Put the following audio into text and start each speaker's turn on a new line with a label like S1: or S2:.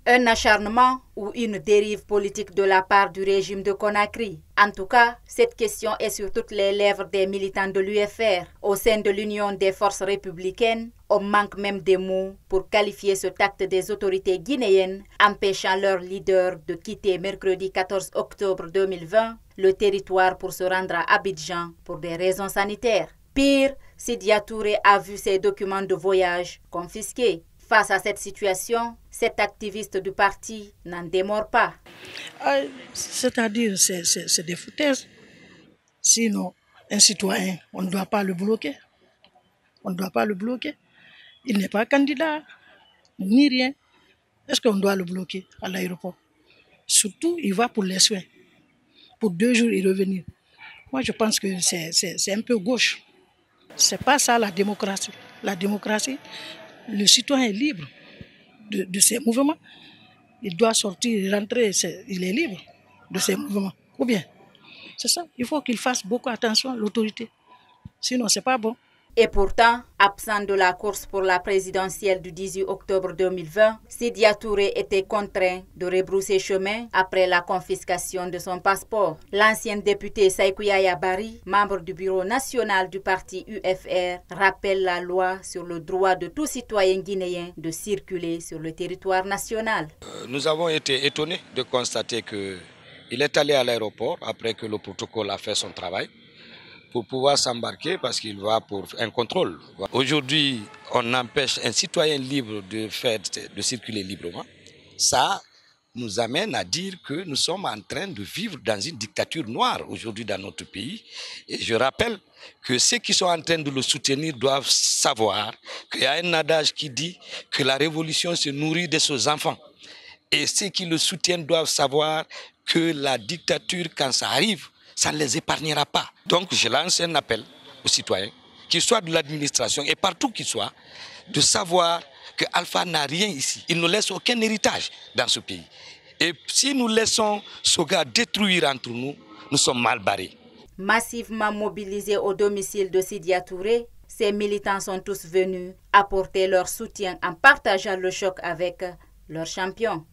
S1: Un acharnement ou une dérive politique de la part du régime de Conakry? En tout cas, cette question est sur toutes les lèvres des militants de l'UFR. Au sein de l'Union des forces républicaines, on manque même des mots pour qualifier cet acte des autorités guinéennes empêchant leur leader de quitter mercredi 14 octobre 2020 le territoire pour se rendre à Abidjan pour des raisons sanitaires. Pire, Sidya Touré a vu ses documents de voyage confisqués. Face à cette situation, cet activiste du parti n'en démord pas.
S2: C'est-à-dire, c'est des foutaises. Sinon, un citoyen, on ne doit pas le bloquer. On ne doit pas le bloquer. Il n'est pas candidat, ni rien. Est-ce qu'on doit le bloquer à l'aéroport? Surtout, il va pour les soins. Pour 2 jours, il revenir. Moi, je pense que c'est un peu gauche. C'est pas ça la démocratie. La démocratie, le citoyen est libre de ses mouvements. Il doit sortir, rentrer, il est libre de ses mouvements. Ou bien, c'est ça. Il faut qu'il fasse beaucoup attention à l'autorité. Sinon, c'est pas bon.
S1: Et pourtant, absent de la course pour la présidentielle du 18 octobre 2020, Sidya Touré était contraint de rebrousser chemin après la confiscation de son passeport. L'ancien député Saïkou Yaya Bari, membre du bureau national du parti UFR, rappelle la loi sur le droit de tout citoyen guinéen de circuler sur le territoire national.
S3: Nous avons été étonnés de constater qu'il est allé à l'aéroport après que le protocole a fait son travail, pour pouvoir s'embarquer parce qu'il va pour un contrôle. Aujourd'hui, on empêche un citoyen libre de circuler librement. Ça nous amène à dire que nous sommes en train de vivre dans une dictature noire aujourd'hui dans notre pays. Et je rappelle que ceux qui sont en train de le soutenir doivent savoir qu'il y a un adage qui dit que la révolution se nourrit de ses enfants. Et ceux qui le soutiennent doivent savoir que la dictature, quand ça arrive, ça ne les épargnera pas. Donc je lance un appel aux citoyens, qu'ils soient de l'administration et partout qu'ils soient, de savoir que Alpha n'a rien ici. Il ne laisse aucun héritage dans ce pays. Et si nous laissons ce gars détruire entre nous, nous sommes mal barrés.
S1: Massivement mobilisés au domicile de Sidya Touré, ces militants sont tous venus apporter leur soutien en partageant le choc avec leur champion.